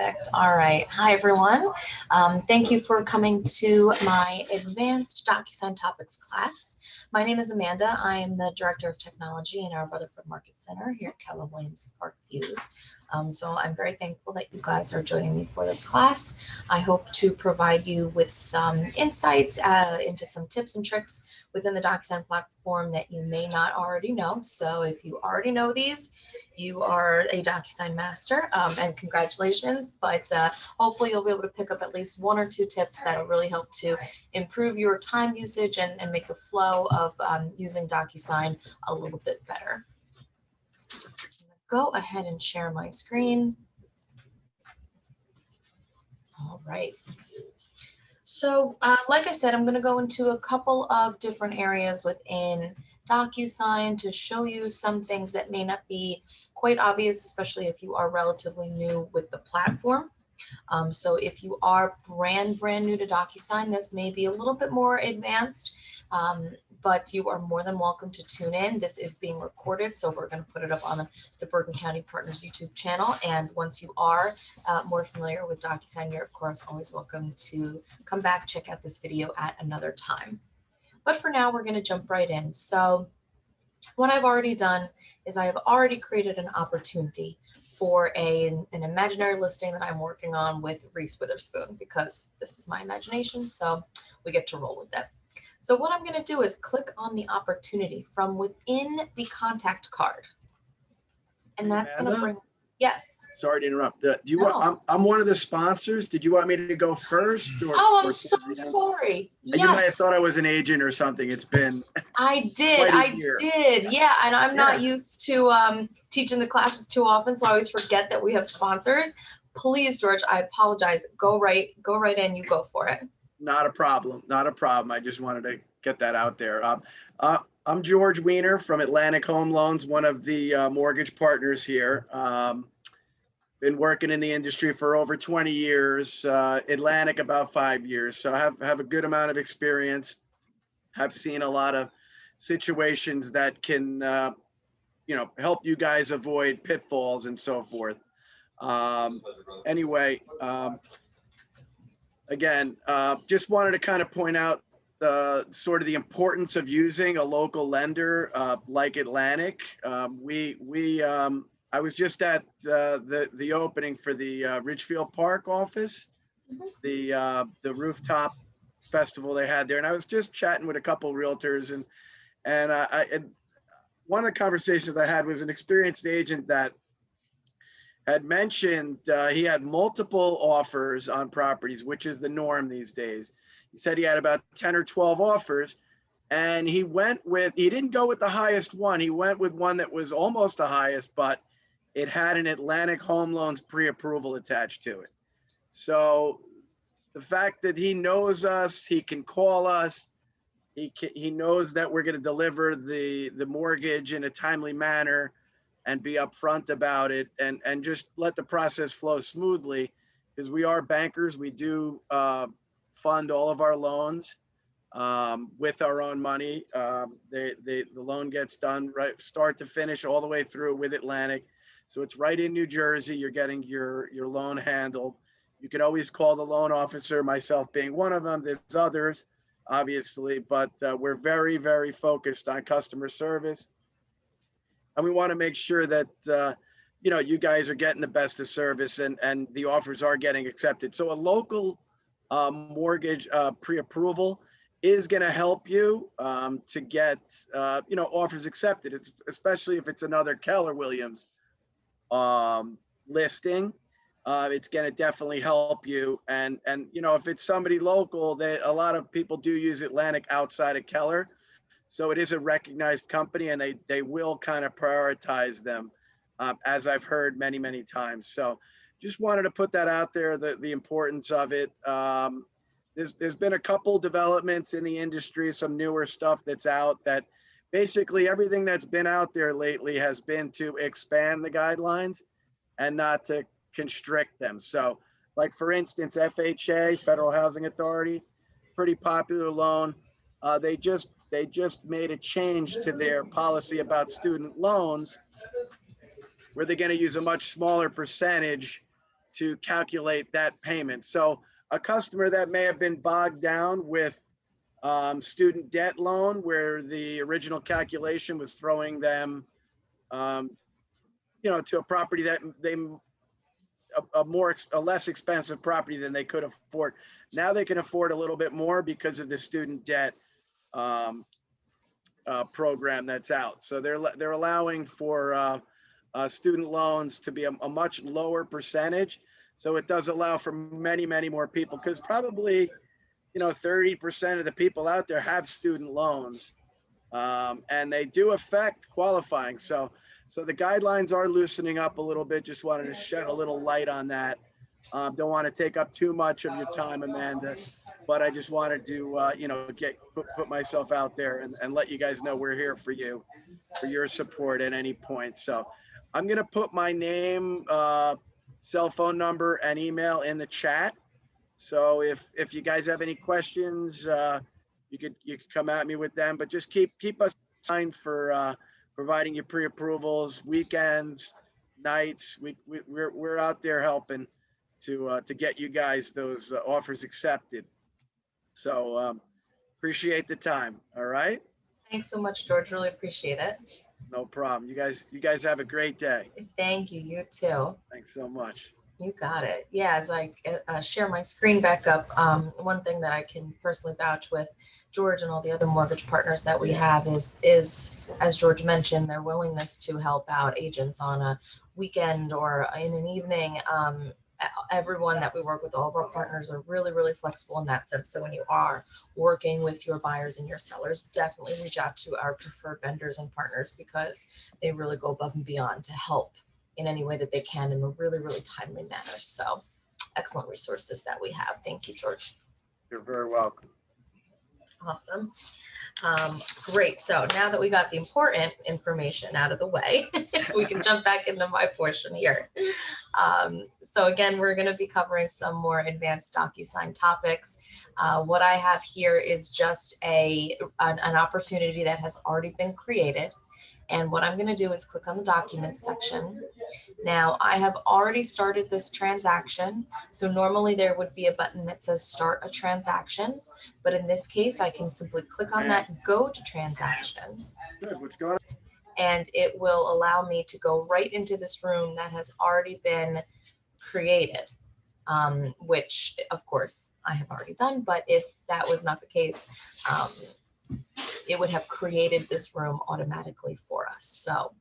Perfect. All right. Hi, everyone. Thank you for coming to my advanced DocuSign topics class. My name is Amanda. I am the Director of Technology in our Rutherford Market Center here at Keller Williams Park Views. So I'm very thankful that you guys are joining me for this class. I hope to provide you with some insights into some tips and tricks within the DocuSign platform that you may not already know. So if you already know these, you are a DocuSign master, and congratulations, but hopefully you'll be able to pick up at least one or two tips that will really help to improve your time usage and make the flow of using DocuSign a little bit better. Go ahead and share my screen. All right. So like I said, I'm going to go into a couple of different areas within DocuSign to show you some things that may not be quite obvious, especially if you are relatively new with the platform. So if you are brand new to DocuSign, this may be a little bit more advanced, but you are more than welcome to tune in. This is being recorded, so we're going to put it up on the Bergen County Partners YouTube channel. And once you are more familiar with DocuSign, you're of course always welcome to come back, check out this video at another time. But for now, we're going to jump right in. So what I've already done is I have already created an opportunity for an imaginary listing that I'm working on with Reese Witherspoon, because this is my imagination, so we get to roll with that. So what I'm going to do is click on the opportunity from within the contact card. And that's going to bring, yes. Sorry to interrupt. Do you want, I'm one of the sponsors. Did you want me to go first? Or, oh, I'm so sorry. Yes. You might have thought I was an agent or something. It's been I did. Yeah. And I'm not used to teaching the classes too often, so I always forget that we have sponsors. Please, George, I apologize. Go right in. You go for it. Not a problem. Not a problem. I just wanted to get that out there. I'm George Weiner from Atlantic Home Loans, one of the mortgage partners here. Been working in the industry for over 20 years, Atlantic about 5 years. So I have a good amount of experience. Have seen a lot of situations that can, help you guys avoid pitfalls and so forth. Again, just wanted to kind of point out sort of the importance of using a local lender like Atlantic. I was just at the opening for the Ridgefield Park office, the rooftop festival they had there, and I was just chatting with a couple of realtors, and one of the conversations I had was an experienced agent that had mentioned he had multiple offers on properties, which is the norm these days. He said he had about 10 or 12 offers, and he didn't go with the highest one. He went with one that was almost the highest, but it had an Atlantic Home Loans pre-approval attached to it. So the fact that he knows us, he can call us, he knows that we're going to deliver the mortgage in a timely manner and be upfront about it, and just let the process flow smoothly, because we are bankers. We do fund all of our loans with our own money. The loan gets done right start to finish all the way through with Atlantic. So it's right in New Jersey. You're getting your loan handled. You can always call the loan officer, myself being one of them. There's others, obviously, but we're very, very focused on customer service. And we want to make sure that, you guys are getting the best of service and the offers are getting accepted. So a local mortgage pre-approval is going to help you to get, offers accepted, especially if it's another Keller Williams listing. It's going to definitely help you. And if it's somebody local, a lot of people do use Atlantic outside of Keller. So it is a recognized company, and they will kind of prioritize them, as I've heard many, many times. So just wanted to put that out there, the importance of it. There's been a couple developments in the industry, some newer stuff that's out, that basically everything that's been out there lately has been to expand the guidelines and not to constrict them. So like, for instance, FHA, Federal Housing Authority, pretty popular loan. They just made a change to their policy about student loans, where they're going to use a much smaller percentage to calculate that payment. So a customer that may have been bogged down with student debt loan, where the original calculation was throwing them, to a property that they a less expensive property than they could afford. Now they can afford a little bit more because of the student debt program that's out. So they're allowing for student loans to be a much lower percentage. So it does allow for many, many more people, because probably 30% of the people out there have student loans, and they do affect qualifying. So the guidelines are loosening up a little bit. Just wanted to shed a little light on that. Don't want to take up too much of your time, Amanda, but I just wanted to, put myself out there and let you guys know we're here for you, for your support at any point. So I'm going to put my name, cell phone number, and email in the chat. So if you guys have any questions, you could come at me with them, but just keep us in mind for providing you pre-approvals, weekends, nights. We're out there helping to get you guys those offers accepted. So appreciate the time. All right. Thanks so much, George. Really appreciate it. No problem. You guys have a great day. Thank you. You too. Thanks so much. You got it. Yeah, as I share my screen back up, one thing that I can personally vouch with George and all the other mortgage partners that we have is, as George mentioned, their willingness to help out agents on a weekend or in an evening. Everyone that we work with, all of our partners are really, really flexible in that sense. So when you are working with your buyers and your sellers, definitely reach out to our preferred vendors and partners, because they really go above and beyond to help in any way that they can in a really, really timely manner. So excellent resources that we have. Thank you, George. You're very welcome. Awesome. Great. So now that we got the important information out of the way, we can jump back into my portion here. So again, we're going to be covering some more advanced DocuSign topics. What I have here is just an opportunity that has already been created. And what I'm going to do is click on the documents section. Now I have already started this transaction. So normally there would be a button that says start a transaction, but in this case, I can simply click on that go to transaction. Good. What's going on? And it will allow me to go right into this room that has already been created, which of course I have already done, but if that was not the case, it would have created this room automatically for us. So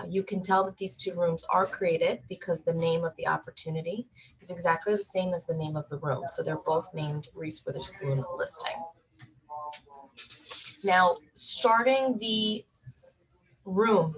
you can tell that these two rooms are created because the name of the opportunity is exactly the same as the name of the room. So they're both named Reese Witherspoon listing. Now, starting the room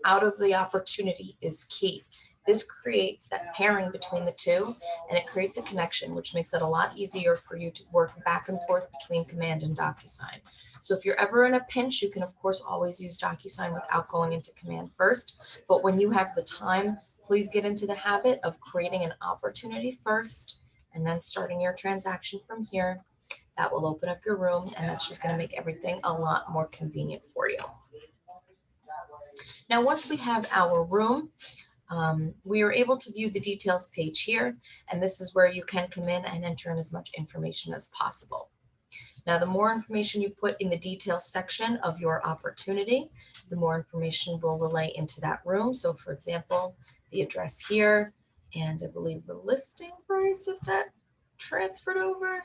out of the opportunity is key. This creates that pairing between the two, and it creates a connection, which makes it a lot easier for you to work back and forth between Command and DocuSign. So if you're ever in a pinch, you can of course always use DocuSign without going into Command first. But when you have the time, please get into the habit of creating an opportunity first and then starting your transaction from here. That will open up your room, and that's just going to make everything a lot more convenient for you. Now, once we have our room, we are able to view the details page here, and this is where you can come in and enter in as much information as possible. Now, the more information you put in the details section of your opportunity, the more information will relay into that room. So for example, the address here, and I believe the listing price, if that transferred over,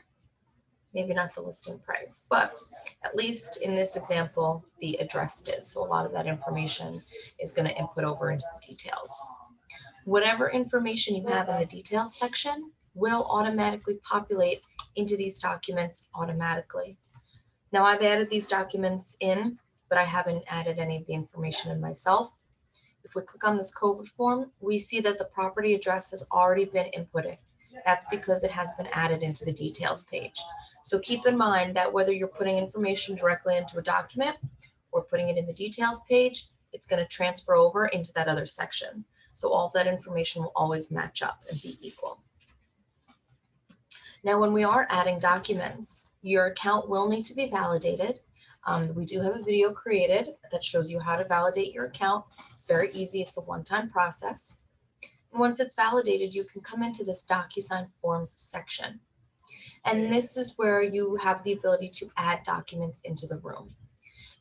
maybe not the listing price, but at least in this example, the address did. So a lot of that information is going to input over into the details. Whatever information you have in the details section will automatically populate into these documents automatically. Now I've added these documents in, but I haven't added any of the information in myself. If we click on this COVID form, we see that the property address has already been inputted. That's because it has been added into the details page. So keep in mind that whether you're putting information directly into a document or putting it in the details page, it's going to transfer over into that other section. So all of that information will always match up and be equal. Now, when we are adding documents, your account will need to be validated. We do have a video created that shows you how to validate your account. It's very easy. It's a one-time process. Once it's validated, you can come into this DocuSign Forms section. And this is where you have the ability to add documents into the room.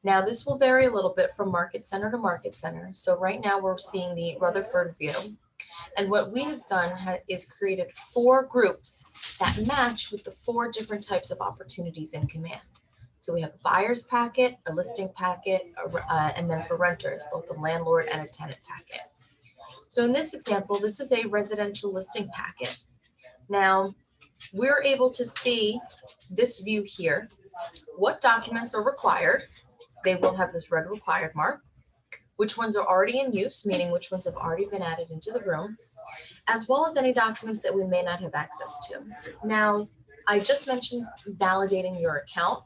Now, this will vary a little bit from market center to market center. So right now we're seeing the Rutherford view. And what we have done is created 4 groups that match with the 4 different types of opportunities in Command. So we have a buyer's packet, a listing packet, and then for renters, both a landlord and a tenant packet. So in this example, this is a residential listing packet. Now, we're able to see this view here, what documents are required. They will have this red required mark, which ones are already in use, meaning which ones have already been added into the room, as well as any documents that we may not have access to. Now, I just mentioned validating your account.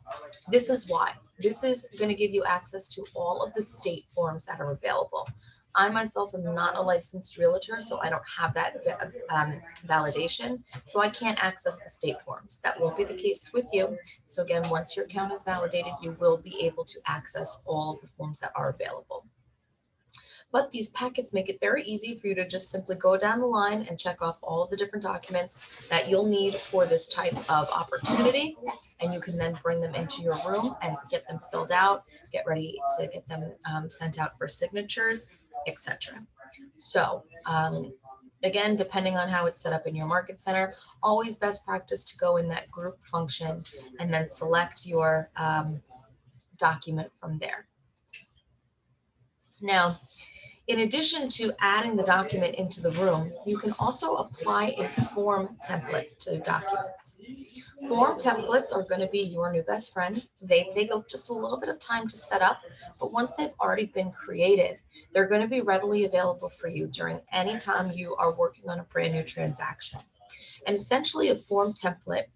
This is why. This is going to give you access to all of the state forms that are available. I myself am not a licensed realtor, so I don't have that validation, so I can't access the state forms. That won't be the case with you. So again, once your account is validated, you will be able to access all of the forms that are available. But these packets make it very easy for you to just simply go down the line and check off all of the different documents that you'll need for this type of opportunity. And you can then bring them into your room and get them filled out, get ready to get them sent out for signatures, etc. So again, depending on how it's set up in your market center, always best practice to go in that group function and then select your document from there. Now, in addition to adding the document into the room, you can also apply a form template to documents. Form templates are going to be your new best friend. They take just a little bit of time to set up, but once they've already been created, they're going to be readily available for you during any time you are working on a brand new transaction. And essentially, a form template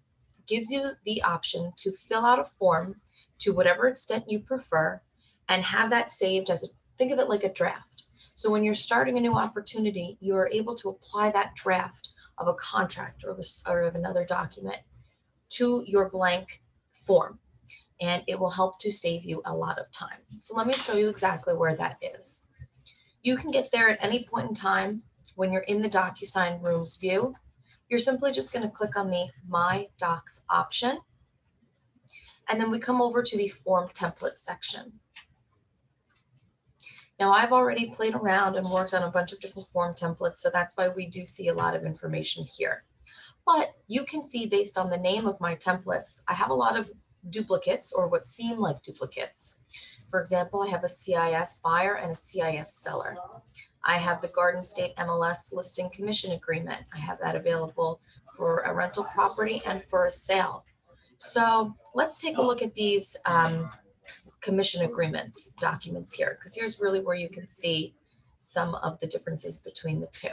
gives you the option to fill out a form to whatever extent you prefer and have that saved as think of it like a draft. So when you're starting a new opportunity, you are able to apply that draft of a contract or of another document to your blank form, and it will help to save you a lot of time. So let me show you exactly where that is. You can get there at any point in time when you're in the DocuSign Rooms view. You're simply just going to click on the My Docs option, and then we come over to the Form Template section. Now, I've already played around and worked on a bunch of different form templates, so that's why we do see a lot of information here. But you can see based on the name of my templates, I have a lot of duplicates or what seem like duplicates. For example, I have a CIS buyer and a CIS seller. I have the Garden State MLS listing commission agreement. I have that available for a rental property and for a sale. So let's take a look at these commission agreements documents here, because here's really where you can see some of the differences between the two.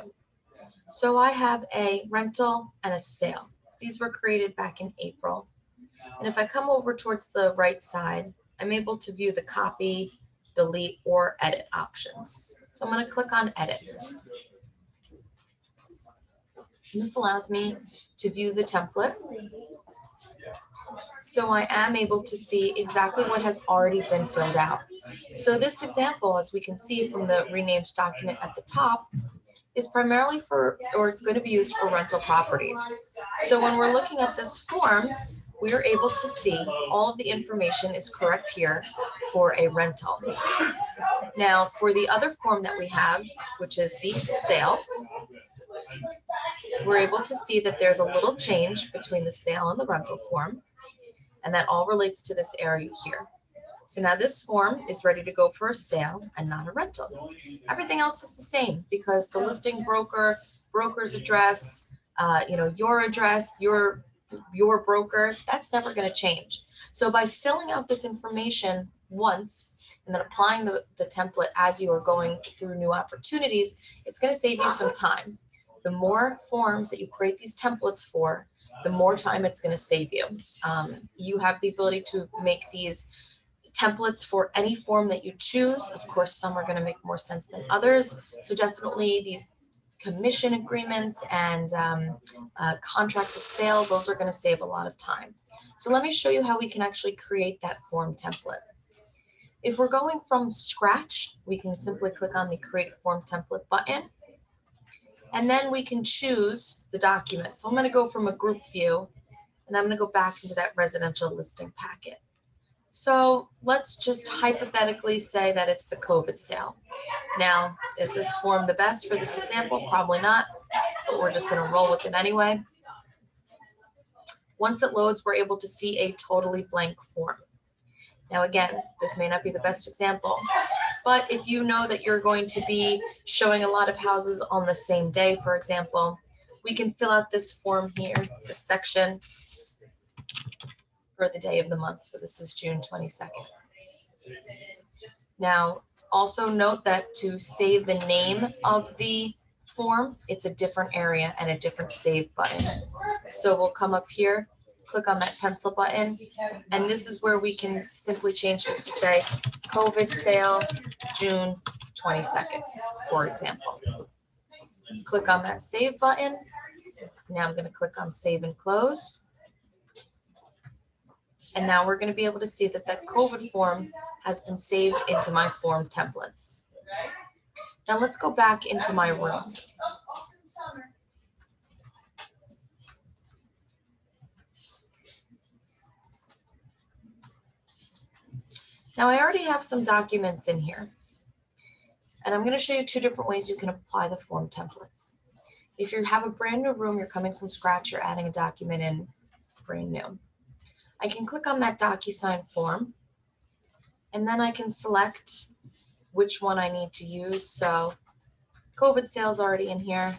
So I have a rental and a sale. These were created back in April. And if I come over towards the right side, I'm able to view the copy, delete, or edit options. So I'm going to click on edit. And this allows me to view the template. So I am able to see exactly what has already been filled out. So this example, as we can see from the renamed document at the top, is primarily for, or it's going to be used for rental properties. So when we're looking at this form, we are able to see all of the information is correct here for a rental. Now, for the other form that we have, which is the sale, we're able to see that there's a little change between the sale and the rental form, and that all relates to this area here. So now this form is ready to go for a sale and not a rental. Everything else is the same because the listing broker, broker's address, your address, your broker, that's never going to change. So by filling out this information once and then applying the template as you are going through new opportunities, it's going to save you some time. The more forms that you create these templates for, the more time it's going to save you. You have the ability to make these templates for any form that you choose. Of course, some are going to make more sense than others. So definitely these commission agreements and contracts of sale, those are going to save a lot of time. So let me show you how we can actually create that form template. If we're going from scratch, we can simply click on the Create Form Template button. And then we can choose the document. So I'm going to go from a group view, and I'm going to go back into that residential listing packet. So let's just hypothetically say that it's the COVID sale. Now, is this form the best for this example? Probably not, but we're just going to roll with it anyway. Once it loads, we're able to see a totally blank form. Now, again, this may not be the best example, but if you know that you're going to be showing a lot of houses on the same day, for example, we can fill out this form here, this section, for the day of the month. So this is June 22nd. Now, also note that to save the name of the form, it's a different area and a different save button. So we'll come up here, click on that pencil button, and this is where we can simply change this to say COVID sale June 22nd, for example. Click on that save button. Now I'm going to click on save and close. And now we're going to be able to see that that COVID form has been saved into my form templates. Now let's go back into my room. Now I already have some documents in here, and I'm going to show you two different ways you can apply the form templates. If you have a brand new room, you're coming from scratch, you're adding a document in brand new. I can click on that DocuSign form, and then I can select which one I need to use. So COVID sales already in here.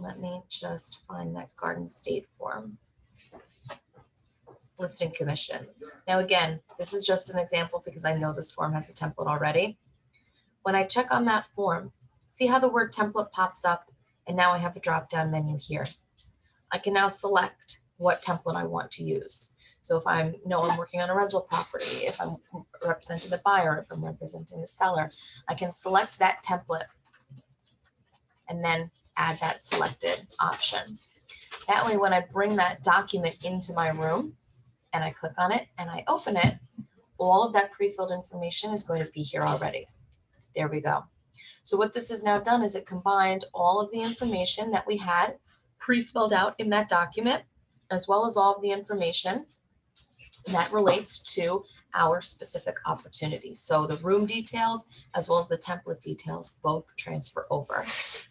Let me just find that Garden State form. Listing commission. Now again, this is just an example because I know this form has a template already. When I check on that form, see how the word template pops up, and now I have a drop-down menu here. I can now select what template I want to use. So if I'm working on a rental property, if I'm representing the buyer, if I'm representing the seller, I can select that template and then add that selected option. That way, when I bring that document into my room and I click on it and I open it, all of that pre-filled information is going to be here already. There we go. So what this has now done is it combined all of the information that we had pre-filled out in that document, as well as all of the information that relates to our specific opportunity. So the room details, as well as the template details, both transfer over.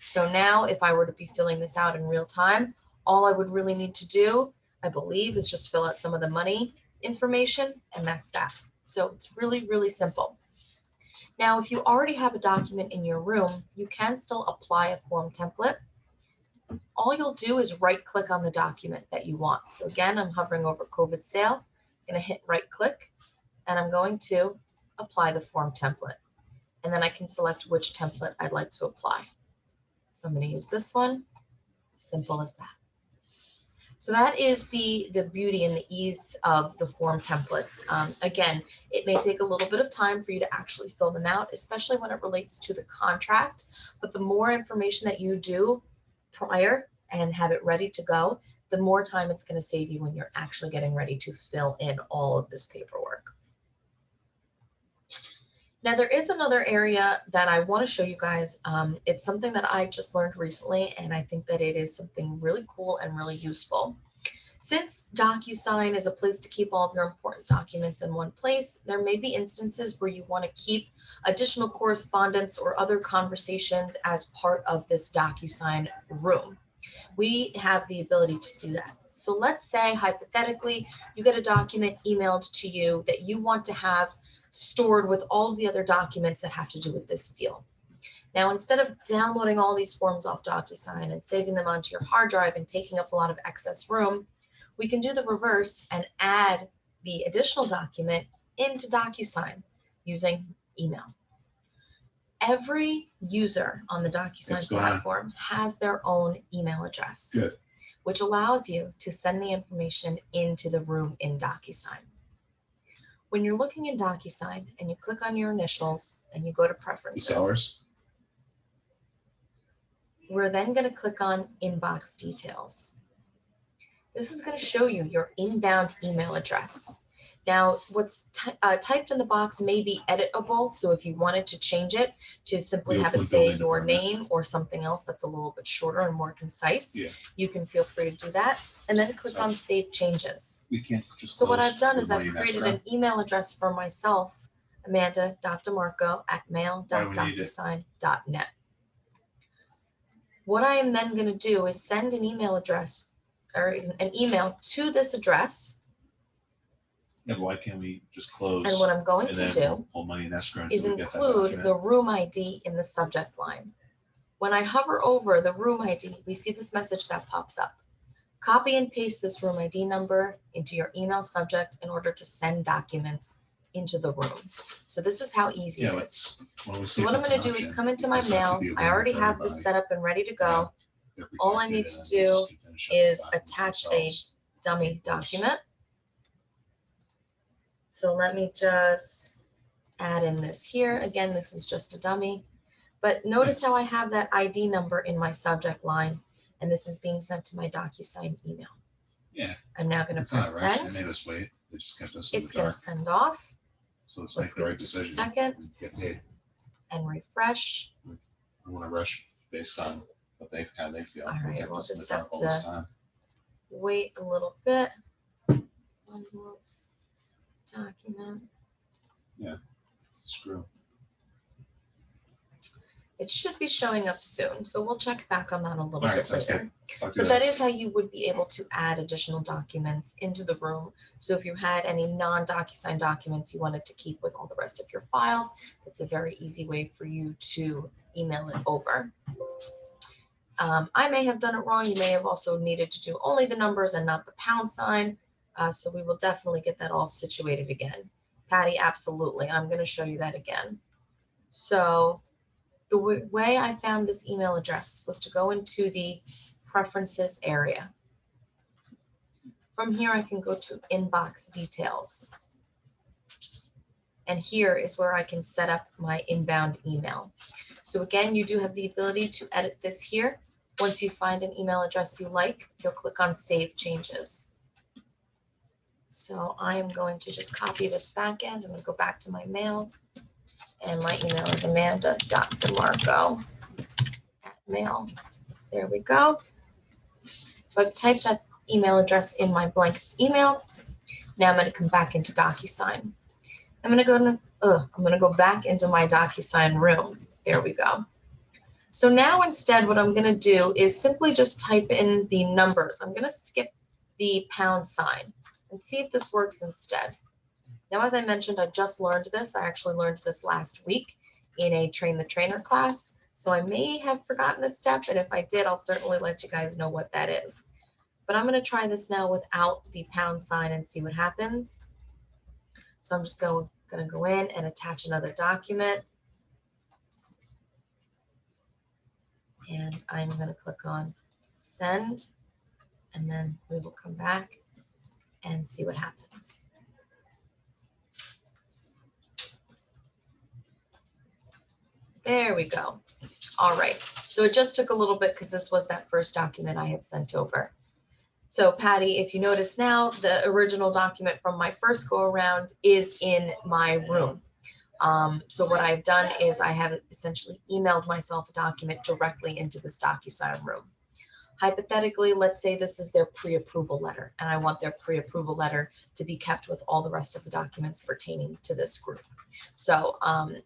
So now if I were to be filling this out in real time, all I would really need to do, I believe, is just fill out some of the money information, and that's that. So it's really, really simple. Now, if you already have a document in your room, you can still apply a form template. All you'll do is right click on the document that you want. So again, I'm hovering over COVID sale. I'm going to hit right click, and I'm going to apply the form template. And then I can select which template I'd like to apply. So I'm going to use this one. Simple as that. So that is the beauty and the ease of the form templates. Again, it may take a little bit of time for you to actually fill them out, especially when it relates to the contract. But the more information that you do prior and have it ready to go, the more time it's going to save you when you're actually getting ready to fill in all of this paperwork. Now, there is another area that I want to show you guys. It's something that I just learned recently, and I think that it is something really cool and really useful. Since DocuSign is a place to keep all of your important documents in one place, there may be instances where you want to keep additional correspondence or other conversations as part of this DocuSign room. We have the ability to do that. So let's say, hypothetically, you get a document emailed to you that you want to have stored with all of the other documents that have to do with this deal. Now, instead of downloading all these forms off DocuSign and saving them onto your hard drive and taking up a lot of excess room, we can do the reverse and add the additional document into DocuSign using email. Every user on the DocuSign platform has their own email address, which allows you to send the information into the room in DocuSign. When you're looking in DocuSign and you click on your initials and you go to preferences, we're then going to click on inbox details. This is going to show you your inbound email address. Now, what's typed in the box may be editable, so if you wanted to change it to simply The have it Oakland say Building your Department. name or something else that's a little bit shorter and more concise, Yeah. you can feel free to do that, and then click So- on Save Changes. We can't just. So what close I've done the is I've money in created escrow. an email address for myself, Amanda.DeMarco at Why we need it. mail.docusign.net. What I am then going to do is send an email address or an email to this address. Yeah, but why can't we just close? And what I'm going and to then do we'll pull money in escrow is until we get that include the document? room ID in the subject line. When I hover over the room ID, we see this message that pops up. Copy and paste this room ID number into your email subject in order to send documents into the room. So this is how easy Yeah, it is. so So what I'm going to do is come into my mail. I already have this set up and ready to go. All I need to do is attach a dummy document. So let me just add in this here. Again, this is just a dummy. But notice how I have that ID number in my subject line, and this is being sent to my DocuSign email. Yeah. I'm now going to It's not press rushed. send. They made us wait. They just kept us in It's the going dark. to send off. So let's Let's make the give right it just a decision. second and get paid. and refresh. We want to rush based on what how they feel. All They right, kept we'll us in the just dark have all this to- time. Wait a little bit. Whoops. Document. Screw. It should be showing up soon, so we'll check back on that a little All right, bit sounds later. Talk to you But that later. is how you would be able to add additional documents into the room. So if you had any non-DocuSign documents you wanted to keep with all the rest of your files, it's a very easy way for you to email it over. I may have done it wrong. You may have also needed to do only the numbers and not the pound sign. So we will definitely get that all situated again. Patty, absolutely. I'm going to show you that again. So the way I found this email address was to go into the preferences area. From here, I can go to inbox details. And here is where I can set up my inbound email. So again, you do have the ability to edit this here. Once you find an email address you like, you'll click on Save Changes. So I am going to just copy this back end. I'm going to go back to my mail. And my email is amanda.demarco@mail. There we go. So I've typed that email address in my blank email. Now I'm going to come back into DocuSign. I'm going to go back into my DocuSign room. There we go. So now instead, what I'm going to do is simply just type in the numbers. I'm going to skip the pound sign and see if this works instead. Now, as I mentioned, I just learned this. I actually learned this last week in a Train the Trainer class. So I may have forgotten a step, and if I did, I'll certainly let you guys know what that is. But I'm going to try this now without the pound sign and see what happens. So I'm just going to go in and attach another document. And I'm going to click on send, and then we will come back and see what happens. There we go. All right. So it just took a little bit because this was that first document I had sent over. So Patty, if you notice now, the original document from my first go around is in my room. So what I've done is I have essentially emailed myself a document directly into this DocuSign room. Hypothetically, let's say this is their pre-approval letter, and I want their pre-approval letter to be kept with all the rest of the documents pertaining to this group. So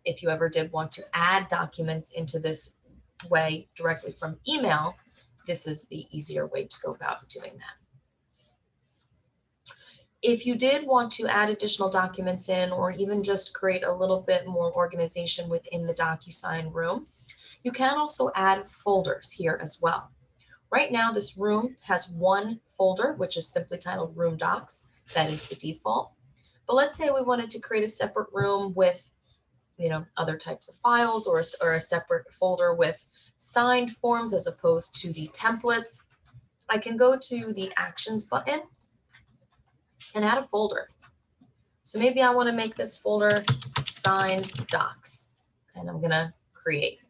if you ever did want to add documents into this way directly from email, this is the easier way to go about doing that. If you did want to add additional documents in, or even just create a little bit more organization within the DocuSign room, you can also add folders here as well. Right now, this room has one folder, which is simply titled Room Docs. That is the default. But let's say we wanted to create a separate room with, other types of files, or a separate folder with signed forms as opposed to the templates. I can go to the Actions button and add a folder. So maybe I want to make this folder Signed Docs, and I'm going to create.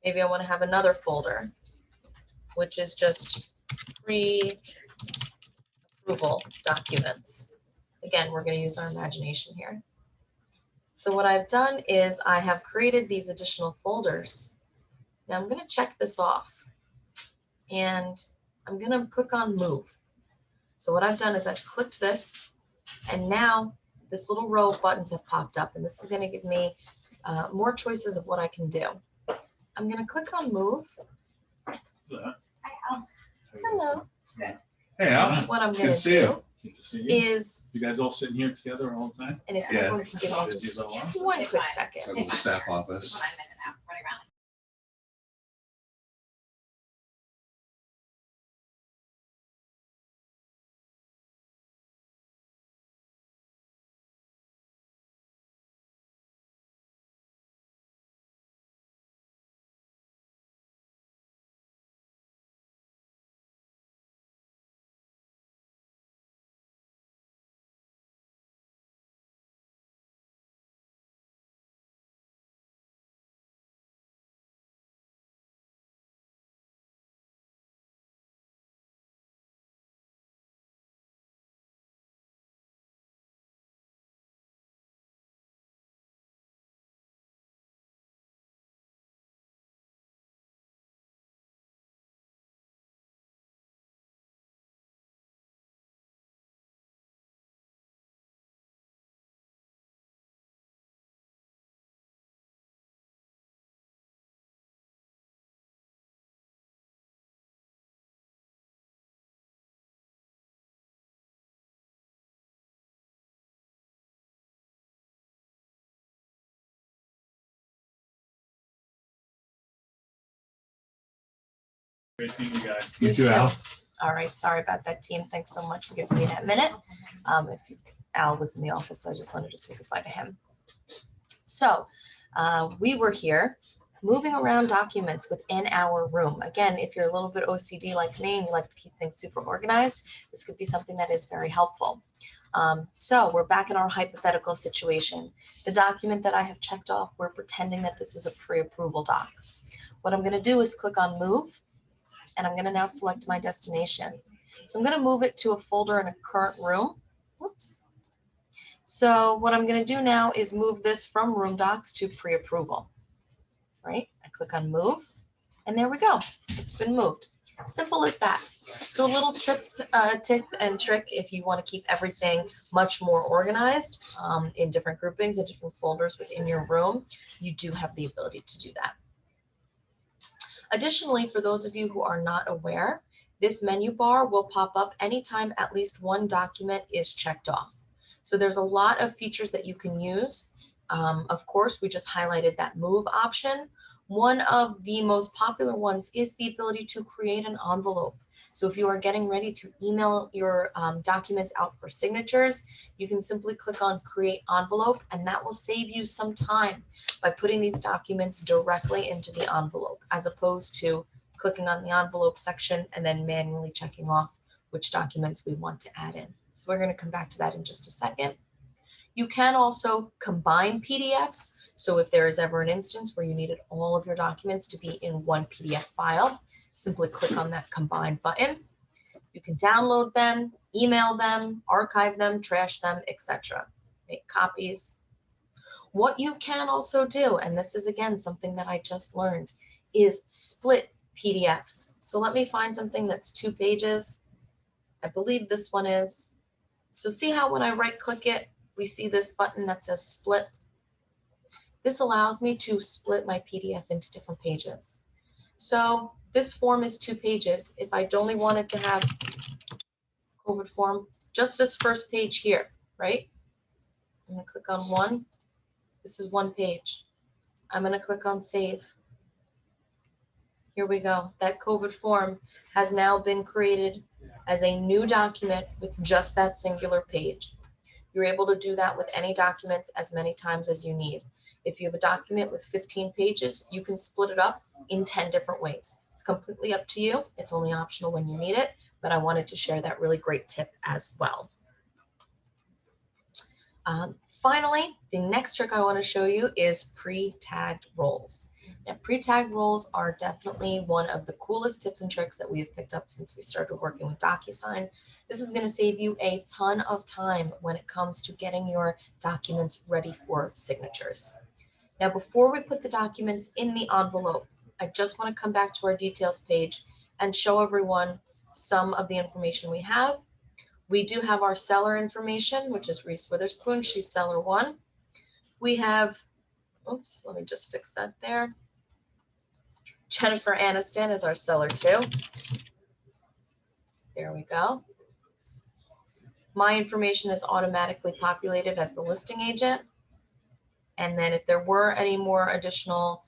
Maybe I want to have another folder, which is just pre-approval documents. Again, we're going to use our imagination here. So what I've done is I have created these additional folders. Now I'm going to check this off and I'm going to click on move. So what I've done is I've clicked this and now this little row of buttons have popped up and this is going to give me more choices of what I can do. I'm going to click on move. Hi, Al. Hello. Good. Hey, Al. What I'm Good going to to see you. do Good to see you. is, You guys all sitting here together all the time? and if Yeah. everyone can give me Busy just as well? one quick Fine. second. So to the staff office. When I'm in and out, running around. Great seeing you guys. You too, Al. All right, sorry about that, team. Thanks so much for giving me that minute. Al was in the office, so I just wanted to say goodbye to him. So we were here moving around documents within our room. Again, if you're a little bit OCD like me and you like to keep things super organized, this could be something that is very helpful. So we're back in our hypothetical situation. The document that I have checked off, we're pretending that this is a pre-approval doc. What I'm going to do is click on move, and I'm going to now select my destination. So I'm going to move it to a folder in a current room. Whoops. So what I'm going to do now is move this from room docs to pre-approval. Right? I click on move, and there we go. It's been moved. Simple as that. So a little tip and trick if you want to keep everything much more organized in different groupings and different folders within your room, you do have the ability to do that. Additionally, for those of you who are not aware, this menu bar will pop up anytime at least one document is checked off. So there's a lot of features that you can use. Of course, we just highlighted that move option. One of the most popular ones is the ability to create an envelope. So if you are getting ready to email your documents out for signatures, you can simply click on create envelope, and that will save you some time by putting these documents directly into the envelope, as opposed to clicking on the envelope section and then manually checking off which documents we want to add in. So we're going to come back to that in just a second. You can also combine PDFs. So if there is ever an instance where you needed all of your documents to be in one PDF file, simply click on that combine button. You can download them, email them, archive them, trash them, etc. Make copies. What you can also do, and this is again something that I just learned, is split PDFs. So let me find something that's 2 pages. I believe this one is. So see how when I right click it, we see this button that says split. This allows me to split my PDF into different pages. So this form is 2 pages. If I only wanted to have COVID form, just this first page here, right? I'm going to click on 1. This is 1 page. I'm going to click on save. Here we go. That COVID form has now been created as a new document with just that singular page. You're able to do that with any documents as many times as you need. If you have a document with 15 pages, you can split it up in 10 different ways. It's completely up to you. It's only optional when you need it, but I wanted to share that really great tip as well. Finally, the next trick I want to show you is pre-tagged roles. Now, pre-tag roles are definitely one of the coolest tips and tricks that we have picked up since we started working with DocuSign. This is going to save you a ton of time when it comes to getting your documents ready for signatures. Now, before we put the documents in the envelope, I just want to come back to our details page and show everyone some of the information we have. We do have our seller information, which is Reese Witherspoon. She's seller 1. We have, oops, let me just fix that there. Jennifer Aniston is our seller 2. There we go. My information is automatically populated as the listing agent. And then if there were any more additional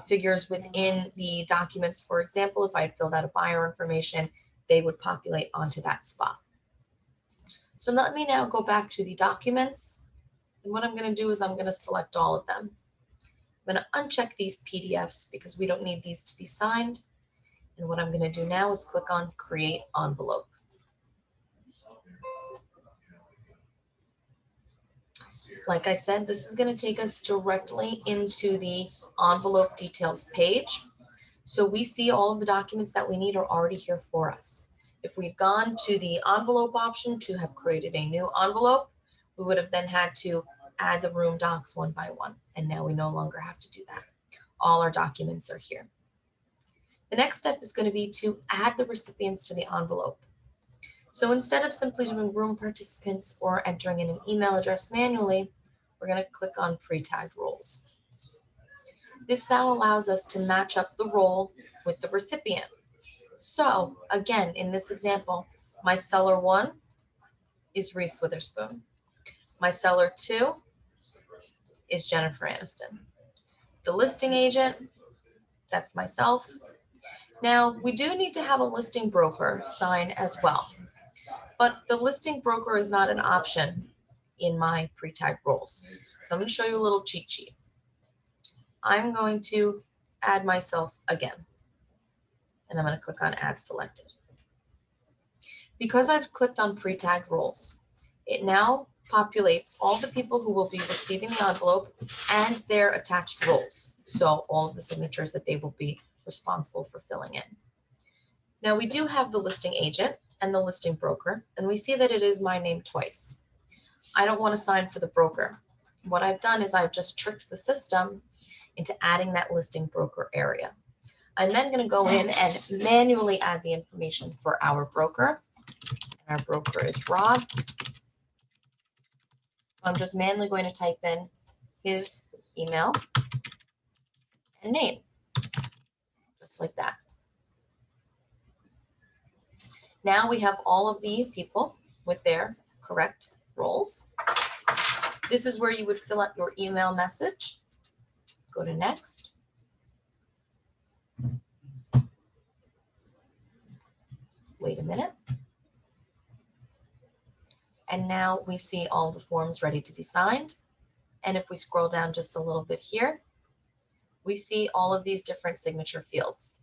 figures within the documents, for example, if I had filled out a buyer information, they would populate onto that spot. So let me now go back to the documents. And what I'm going to do is I'm going to select all of them. I'm going to uncheck these PDFs because we don't need these to be signed. And what I'm going to do now is click on Create Envelope. Like I said, this is going to take us directly into the envelope details page. So we see all of the documents that we need are already here for us. If we'd gone to the envelope option to have created a new envelope, we would have then had to add the room docs one by one. And now we no longer have to do that. All our documents are here. The next step is going to be to add the recipients to the envelope. So instead of simply doing room participants or entering in an email address manually, we're going to click on Pretag Roles. This now allows us to match up the role with the recipient. So again, in this example, my seller 1 is Reese Witherspoon. My seller 2 is Jennifer Aniston. The listing agent, that's myself. Now, we do need to have a listing broker sign as well, but the listing broker is not an option in my Pretag roles. So I'm going to show you a little cheat sheet. I'm going to add myself again, and I'm going to click on Add Selected. Because I've clicked on Pretag roles, it now populates all the people who will be receiving the envelope and their attached roles. So all of the signatures that they will be responsible for filling in. Now we do have the listing agent and the listing broker, and we see that it is my name twice. I don't want to sign for the broker. What I've done is I've just tricked the system into adding that listing broker area. I'm then going to go in and manually add the information for our broker. Our broker is Rob. So I'm just manually going to type in his email and name, just like that. Now we have all of the people with their correct roles. This is where you would fill out your email message. Go to Next. Wait a minute. And now we see all the forms ready to be signed. And if we scroll down just a little bit here, we see all of these different signature fields.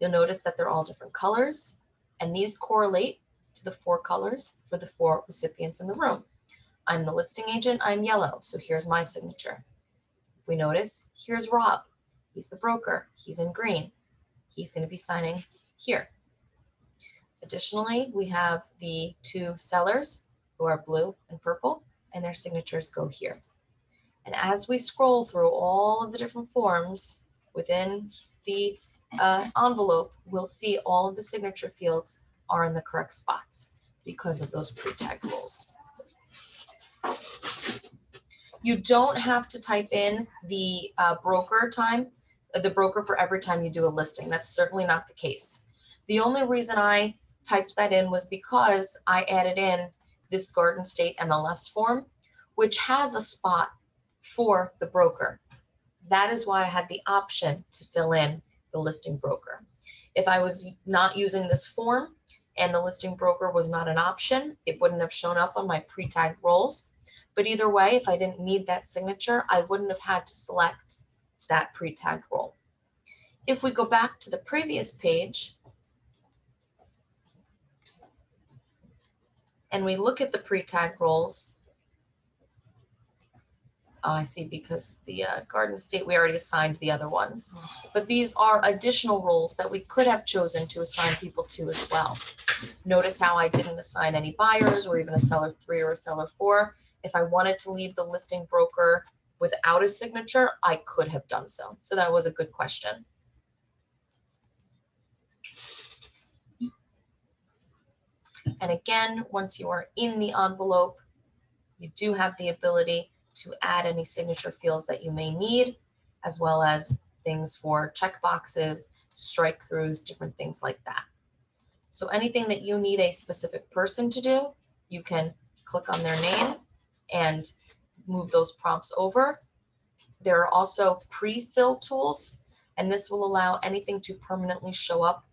You'll notice that they're all different colors, and these correlate to the 4 colors for the 4 recipients in the room. I'm the listing agent, I'm yellow, so here's my signature. We notice, here's Rob. He's the broker, he's in green. He's going to be signing here. Additionally, we have the 2 sellers who are blue and purple, and their signatures go here. And as we scroll through all of the different forms within the envelope, we'll see all of the signature fields are in the correct spots because of those pre-tag roles. You don't have to type in the broker for every time you do a listing. That's certainly not the case. The only reason I typed that in was because I added in this Garden State MLS form, which has a spot for the broker. That is why I had the option to fill in the listing broker. If I was not using this form and the listing broker was not an option, it wouldn't have shown up on my pre-tagged roles. But either way, if I didn't need that signature, I wouldn't have had to select that pre-tagged role. If we go back to the previous page and we look at the pre-tagged roles, Oh, I see, because the Garden State, we already assigned the other ones. But these are additional roles that we could have chosen to assign people to as well. Notice how I didn't assign any buyers or even a seller 3 or a seller 4. If I wanted to leave the listing broker without a signature, I could have done so. So that was a good question. And again, once you are in the envelope, you do have the ability to add any signature fields that you may need, as well as things for check boxes, strike throughs, different things like that. So anything that you need a specific person to do, you can click on their name and move those prompts over. There are also pre-fill tools, and this will allow anything to permanently show up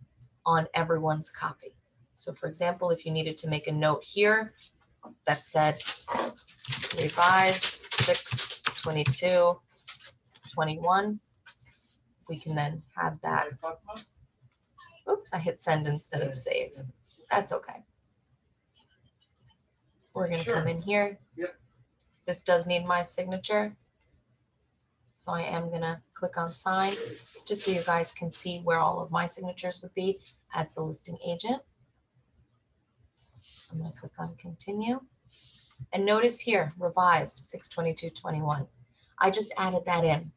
on everyone's copy. So for example, if you needed to make a note here that said revised 6/22/21, we can then have that. Oops, I hit send instead of save. That's okay. We're going to come in here. Yep. This does need my signature. So I am going to click on sign just so you guys can see where all of my signatures would be as the listing agent. I'm going to click on continue. And notice here, revised 6/22/21. I just added that in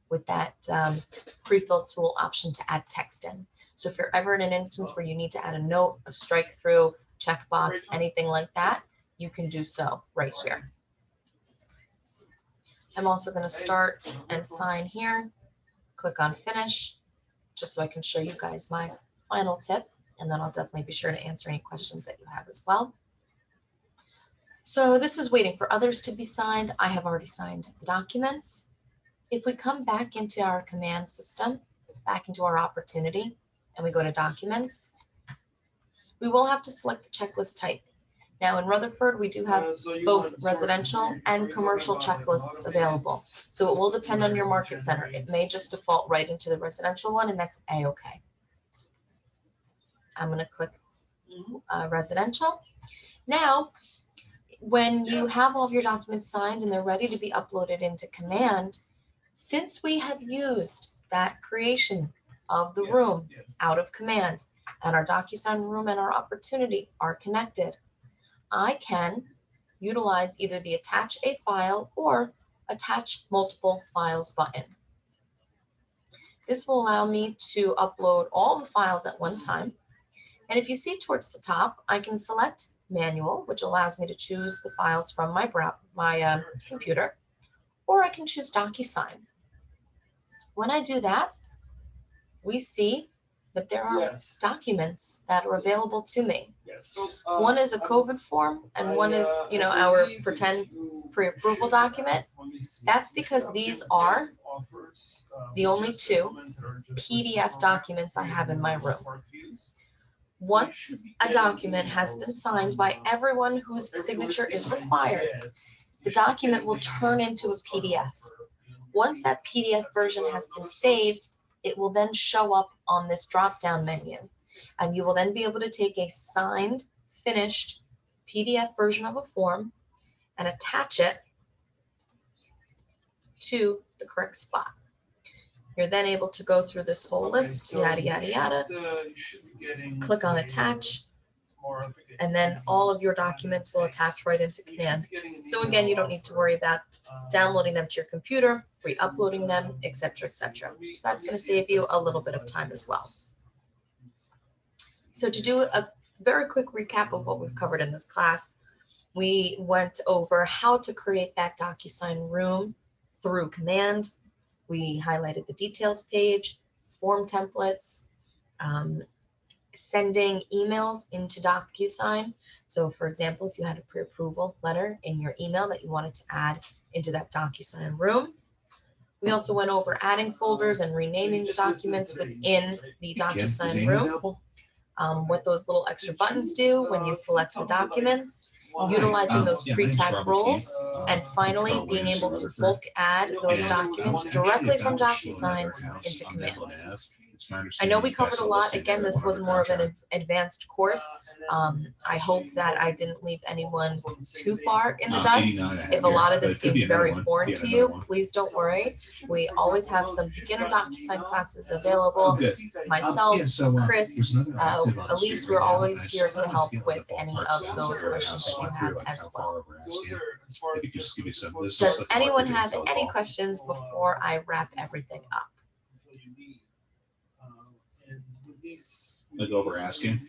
with that pre-fill tool option to add text in. So if you're ever in an instance where you need to add a note, a strike through, checkbox, anything like that, you can do so right here. I'm also going to start and sign here. Click on finish, just so I can show you guys my final tip, and then I'll definitely be sure to answer any questions that you have as well. So this is waiting for others to be signed. I have already signed the documents. If we come back into our command system, back into our opportunity, and we go to documents, we will have to select the checklist type. Now in Rutherford, we do have both residential and commercial checklists available. So it will depend on your market center. It may just default right into the residential one, and that's A-okay. I'm going to click residential. Now, when you have all of your documents signed and they're ready to be uploaded into command, since we have used that creation of the room out of command, and our DocuSign room and our opportunity are connected, I can utilize either the attach a file or attach multiple files button. This will allow me to upload all the files at one time. And if you see towards the top, I can select manual, which allows me to choose the files from my computer, or I can choose DocuSign. When I do that, we see that there are documents that are available to me. One is a COVID form, and one is, our pretend pre-approval document. That's because these are the only 2 PDF documents I have in my room. Once a document has been signed by everyone whose signature is required, the document will turn into a PDF. Once that PDF version has been saved, it will then show up on this drop-down menu. And you will then be able to take a signed, finished PDF version of a form and attach it to the correct spot. You're then able to go through this whole list, yada, yada, yada, click on attach, and then all of your documents will attach right into command. So again, you don't need to worry about downloading them to your computer, re-uploading them, etc., etc. So that's going to save you a little bit of time as well. So to do a very quick recap of what we've covered in this class, we went over how to create that DocuSign room through command. We highlighted the details page, form templates, sending emails into DocuSign. So for example, if you had a pre-approval letter in your email that you wanted to add into that DocuSign room. We also went over adding folders and renaming the documents within the DocuSign room. What those little extra buttons do when you select the documents, utilizing those Pretag roles, and finally being able to bulk add those documents directly from DocuSign into command. It's my I understanding. know we you guys covered a are lot. listing Again, it at this was 100 more of an contract. advanced course. I hope that I didn't leave anyone too far in the dust. 89 I have If a lot here, of but this it could be seemed another very one. foreign Yeah, to another you, one. please don't worry. We always have some beginner DocuSign classes available. Oh, good. Myself, Yeah, so, Chris, there's another tip on the Elise, street we're right now, always and I here just to wanted help get with like a any ballpark of sense those or questions that you thought have through, like, as how well. far we're asking. If you could just give me some. This Does looks like a anyone market have intel any call. questions before I wrap everything up? Like over asking?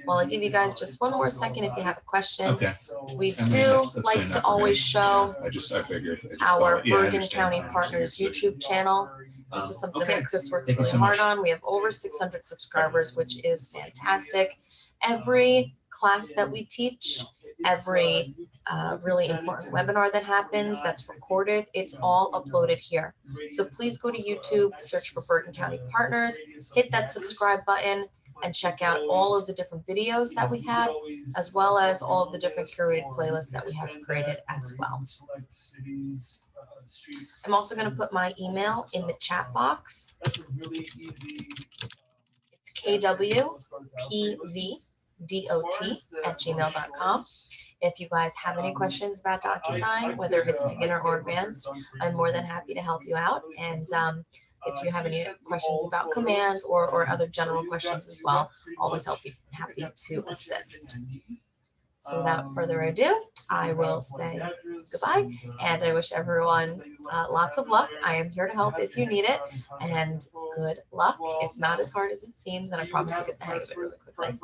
Well, I'll give you guys just one more second if you have a question. Okay. We I mean, do that's like fine, to not for me. always show Yeah, I figured. I just our thought- yeah, I Bergen understand. County I Partners understand your YouTube channel. This is something Okay. that Chris works Thank you really so hard much. on. We have over 600 subscribers, which is fantastic. Every class that we teach, every really important webinar that happens that's recorded, it's all uploaded here. So please go to YouTube, search for Bergen County Partners, hit that subscribe button, and check out all of the different videos that we have, as well as all of the different curated playlists that we have created as well. I'm also going to put my email in the chat box. It's kwpvdot@gmail.com. If you guys have any questions about DocuSign, whether it's beginner or advanced, I'm more than happy to help you out. And if you have any questions about command or other general questions as well, always happy to assist. So without further ado, I will say goodbye, and I wish everyone lots of luck. I am here to help if you need it, and good luck. It's not as hard as it seems, and I promise to get the hang of it really quickly.